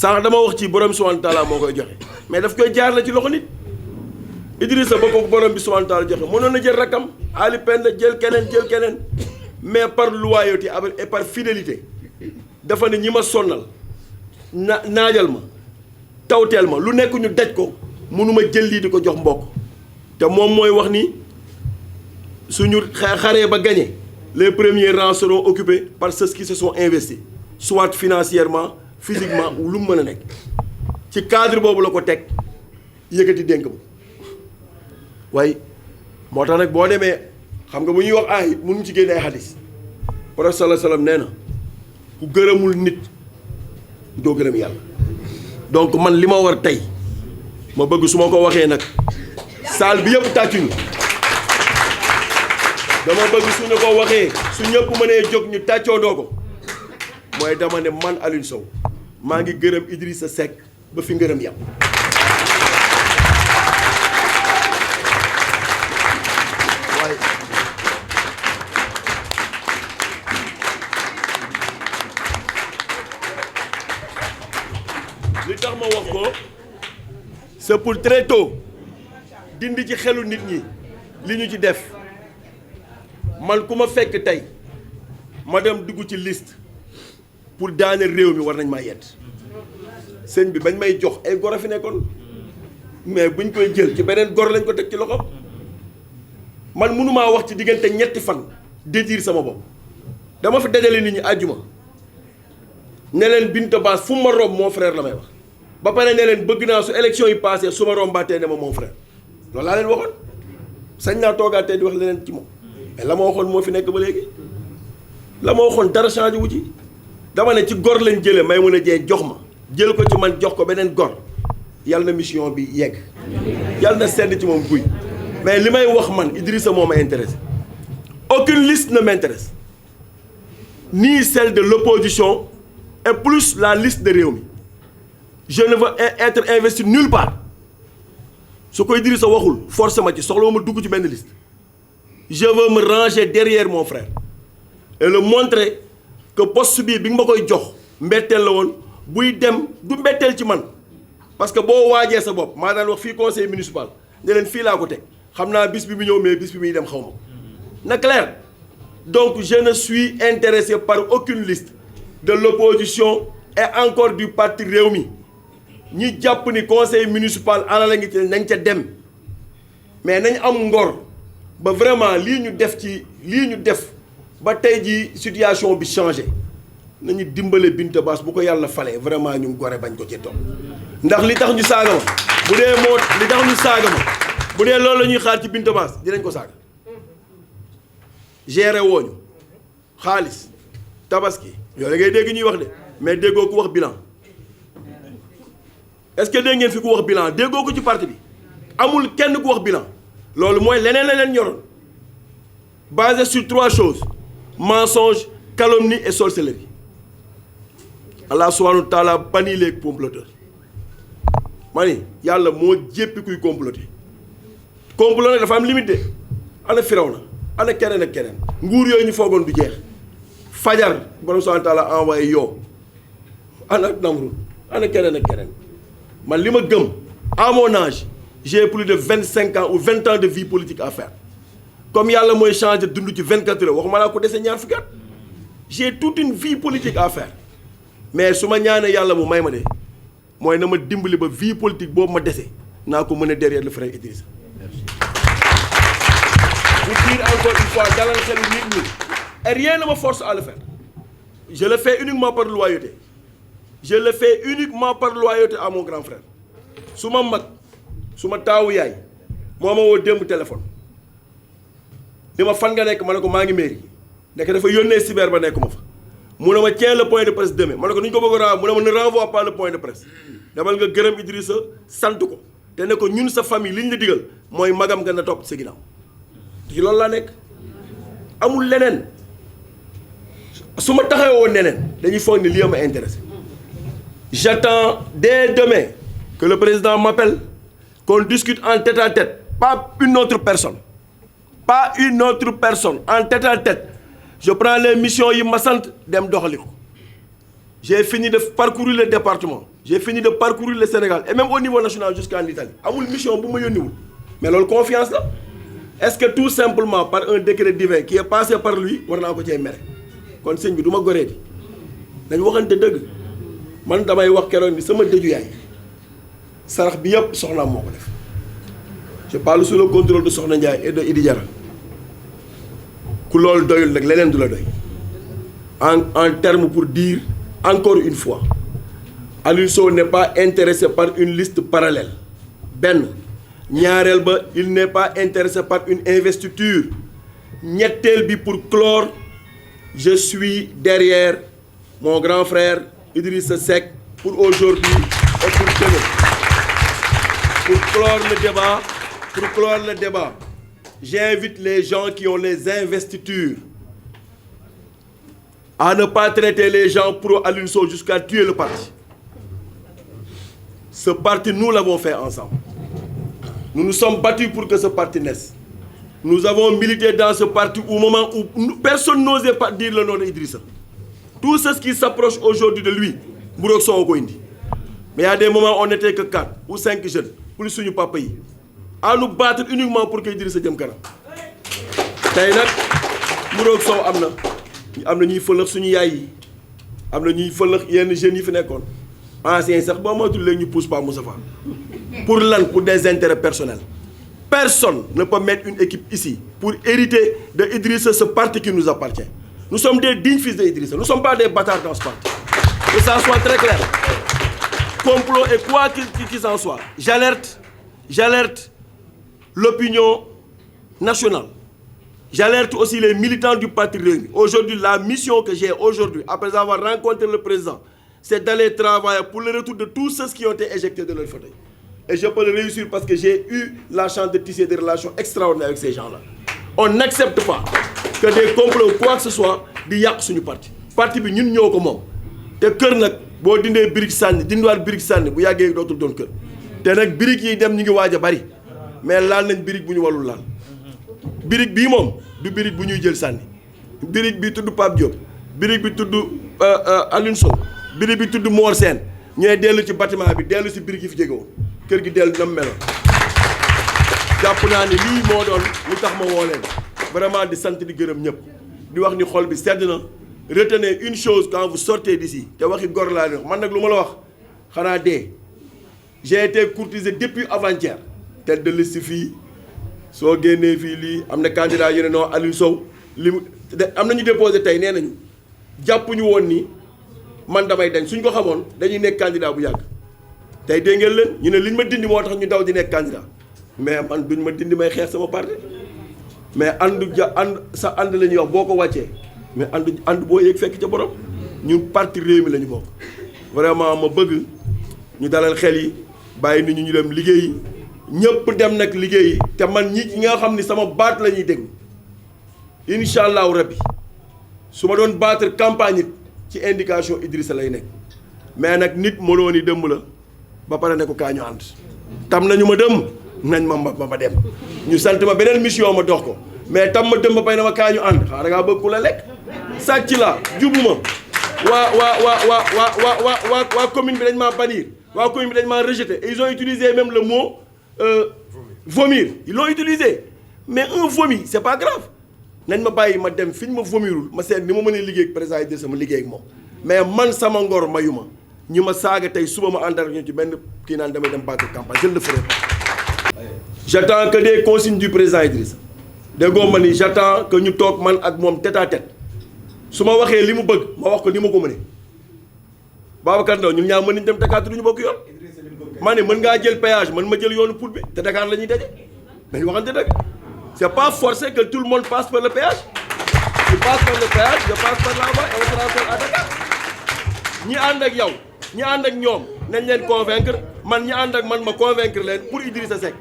sànq dama wax ci borom subhanahu wa taala moo koy joxe mais daf koy jaar la ci loxo nit Idrissa ba ko borom bi subhanahu wa taala joxe mënoon na jël rakam Ali Penda jël keneen mais par loyauté et par fidélité dafa ne ñi ma sonnal naajal ma tawteel ma lu nekk ñu daj ko mënuma jël lii di ko jox mbokk te moom mooy wax ni suñu xaree ba gagné les premiers rangs seront occupés par ceux qui se sont investis soit financièrement physiquement ou lu mu mën a nekk ci cadre boobu la ko teg yëkkati dénk ba waaye moo tax nag boo demee xam nga bu ñuy wax ay mënuñ ci génne ay xadis prophète sallallahu alayhi wasallam nee na ku gërëmul nit doo gërëm yàlla donc man li ma war tey ma bëgg su ma ko waxee nag salle bi yëpp tàccuñu dama bëgg su ñu ko waxee su ñëpp mënee jóg ñu tàccoondoo ko mooy dama ne man Alioune Sow maa ngi gërëm Idrissa Seck ba fi ngërëm yam waaye li tax ma wax ko c'est pour très tôt dindi ci xelu nit ñi li ñu ci def man ku ma fekk tey ma dem dugg ci liste pour daane réew mi war nañ maa yedd sëñ bi bañ may jox ay gor a fi nekkoon mais buñ koy jël ci beneen gor lañ ko teg ci loxo man mënumaa wax ci diggante ñetti fan dédire sama bopp dama fi dajale nit ñi àjjuma ne leen Binta Bass fu ma romb mon frère la may wax ba pare ne leen bëgg naa su élection yi passé su ma rombaatee ne ma mon frère loolu laa leen waxoon sañ naa toogaatee di wax leneen ci moom mais la ma waxoon moo fi nekk ba léegi la ma waxoon dara changé wu ci dama ne ci gor lañ jëlee may mën a jee jox ma jël ko ci man jox ko beneen gor yàlla na mission bi yegg yàlla na sedd ci moom guy mais li may wax man Idrissa moo ma intéressé aucune liste ne m'intéresse ni celle de l'opposition et plus la liste de Rewmi je ne veux être investi nulle part su ko Idrissa waxul forcément ci soxla ma dugg ci benn liste je veux me ranger derrière mon frère et le montrer que poste bii bi nga ma koy jox mbetteel la woon buy dem du mbetteel ci man parce que boo waajee sa bopp maa daan wax fii conseil municipal ne leen fii laa ko teg xam naa bis bi mu ñëw mais bis bi muy dem xaw ma na clair donc je ne suis intéressé par aucune liste de l'opposition et encore du parti Rewmi ñi jàpp ni conseil municipal ana la ngi ci nañ ca dem mais nañ am ngor ba vraiment lii ñu def ba tey jii situation bi changé nañu dimbale Binta Bass bu ko yàlla falee vraiment ñu gore bañ ko ci topp ndax li tax ñu saaga ma bu dee bu dee loolu la ñuy xaar ci Binta Bass dinañ ko saaga géré wooñu xaalis tabaski yooyu la ngay dégg ñuy wax de mais déggoo ku wax bilan est-ce que dégg ngeen fi ku wax bilan déggoo ko ci parti bi amul kenn ku wax bilan loolu mooy leneen la leen ñoroon basé sur 3 choses mensonge calomnie et sorcellerie Allah subhanahu wa ta'ala bannit les comploteurs ma ni yàlla moo jéppi kuy comploter complot nag dafa am limite de ana Firawna ana keneen ak keneen nguur yooyu ñu foogoon du jeex fajar borom subhanahu wa ta'ala envoyé yow ana Namrud ana keneen ak keneen man li ma gëm à mon âge j'ai plus de 25 ans ou 20 ans de vie politique à faire comme yàlla mooy changer dund ci 24 heures waxuma laa ko dese ñaar fukki at j'ai toute une vie politique à faire mais su ma ñaanee yàlla mu may ma de mooy na ma dimbali ba vie politique boobu ma dese naa ko mën a derrière le frère Idrissa. Pour dire encore une fois dalal xelu nit ñi et rien ne me force à le faire je le fais uniquement par loyauté à mon grand frère su ma mag su ma taawu yaay moo ma woo démb téléphone. di ma fan nga nekk ma ne ko maa ngi mairie nekk dafa yónnee cyber ba nekk ma fa mu ne ma tiens le point de presse demain ma ne ko nu ñu ko bëgg a mu ne ma ne renvoie pas le point de presse demal nga gërëm Idrissa sant ko te ne ko ñun sa famille li ñu la digal mooy magam nga na topp sa ginnaaw ci loolu laa nekk amul leneen su ma taxawee woon neneen dañuy foog ni lii ma intéressé j'attends dès demain que le président m'appelle qu'on discute en tête à tête pas une autre personne en tête à tête je prends les missions yi ma sant dem doxali ko j'ai fini de parcourir le département j'ai fini de parcourir le Sénégal et même au niveau national jusqu'en Italie amul mission bu ma yónniwul mais loolu confiance la est-ce que tout simplement par un décret divin qui est passé par lui war naa ko cee mere kon sëñ bi du ma goree di dañ waxante dëgg man damay wax keroog ni sama dëju yaay sarax bi yëpp soxnaam moo ko def je parle sous le contrôle de Soxna Ndiaye et de Idi Diarra ku loolu doyul nag leneen du la doy en termes pour dire encore une fois Aliou Sow n'est pas intéressé par une liste parallèle benn ñaareel ba il n'est pas intéressé par une investiture ñetteel bi pour clore je suis derrière mon grand frère Idrissa Seck pour aujourd'hui et pour demain. Pour clore le débat, j'invite les gens qui ont les investitures à ne pas traiter les gens pro Aliou Sow jusqu'à tuer le parti. Ce parti, nous l'avons fait ensemble. Nous nous sommes battus pour que ce parti naisse. Nous avons milité dans ce parti au moment où personne n'osait pas dire le nom d'Idrissa. Tout ce qui s'approche aujourd'hui de lui, Mburok Sow ko indi. Mais il y a des moments où on n'était que 4 ou 5 jeunes, plus suñu papa yi, à nous battre uniquement pour que Idrissa jëm kanam. Tey nag Mburok Sow am na ñuy fëlëx suñu yaay yi, am na ñuy fëlëx yenn jeunes yi fi nekkoon. Anciens sax boo moytuwul léegi ñu pousse pas Moussa Fall. Pour lan? Pour des intérêts personnels. Personne ne peut mettre une équipe ici pour hériter de Idrissa ce parti qui nous appartient. Nous sommes des dignes fils d'Idrissa. Nous ne sommes pas des bâtards dans ce parti. Que ça soit très clair. Complot et quoi qu'il s'en soit. J'alerte l'opinion nationale. J'alerte aussi les militants du parti Rewmi. Aujourd'hui, la mission que j'ai aujourd'hui, après avoir rencontré le président, c'est d'aller travailler pour le retour de tous ceux qui ont été éjectés de leur fauteuil. Et je peux le réussir parce que j'ai eu la chance de tisser des relations extraordinaires avec ces gens-là. On n'accepte pas que des complots ou quoi que ce soit di yàq suñu parti. Parti bi ñun ñoo ko moom. Te kër nag boo dindee birig sànni dindiwaat birig sànni bu yàggee dootul doon kër. Te nag birig yi dem ñu ngi waaj a bari mais laal nañ birig bu ñu walul laal. Birig bii moom du birig bu ñuy jël sànni. Birig bi tudd Pape Diop. Birig bi tudd Aliou Sow. Birig bi tudd Mor Sène. ñooy dellu ci bâtiment bi dellu si birig yi fi jege woon. Kër gi dellu na mu meloon. Jàpp naa ne lii moo doon lu tax ma woo leen vraiment di sant di gërëm ñëpp di wax ni xol bi sedd na. Retenez une chose quand vous sortez d'ici te waxi gor laa ne man nag lu ma la wax xanaa dee j'ai été courtisé depuis avant-hier tête de liste fii soo génnee fii lii am na candidat yu ne non Aliou Sow li mu am na ñu déposé tey nee nañu jàppuñu woon ni man damay dañ suñ ko xamoon dañuy nekk candidat bu yàgg tey dégg ngeen leen ñu ne liñ ma dindi moo tax ñu daw di nekk candidat mais man duñ ma dindi may xeex sama parti mais ànd sa ànd la ñuy wax boo ko wàccee mais ànd boo yéeg fekk ca borom ñun parti Rewmi la ñu bokk vraiment ma bëgg ñu dalal xel yi bàyyi nit ñu dem liggéeyi ñëpp dem nag liggéeyi te man ñi nga xam ni sama baat la ñuy déglu incha allahu rabbi su ma doon battre campagne it ci indication Idrissa lay nekk mais nag nit mënoo ni dëmm la ba pare ne ko kaa ñu ànd tam nañu ma dëmm nañ ma dem ñu sant ma beneen mission ma dox ko mais tam ma dëmm ba pare na ma kaa ñu ànd xanaa da ngaa bëgg ku la lekk sàcc la jubuma waa commune bi dañ maa bannir waa commune bi dañ maa rejeté et ils ont utilisé même le mot vomir ils l'ont utilisé mais un vomi c'est pas grave nañ ma bàyyi ma dem fi ñu ma vomirul ma seet ni ma mënee liggéey ak président yi de sama liggéey ak moom mais man sama ngor mayu ma ñi ma saaga tey suba ma àndal ñu ci benn kii naan damay dem battre campagne je ne le ferai pas. J'attends que des consignes du président Idrissa déggoo ma ni j'attends que ñu toog man ak moom tête à tête su ma waxee li mu bëgg ma wax ko ni ma ko mënee Babacar Ndao ñun ñaar mën nañu dem Dakar te duñu bokk yoon ma ne mën ngaa jël péage man ma jël yoonu Pout bi te Dakar la ñuy daje dañu waxante dëgg c'est pas forcé que tout le monde passe par le péage tu passes par le péage je passe par la voie et on transfère à Dakar ñi ànd ak yow ñi ànd ak ñoom nañ leen convaincre man ñi ànd ak man ma convaincre leen pour Idrissa Seck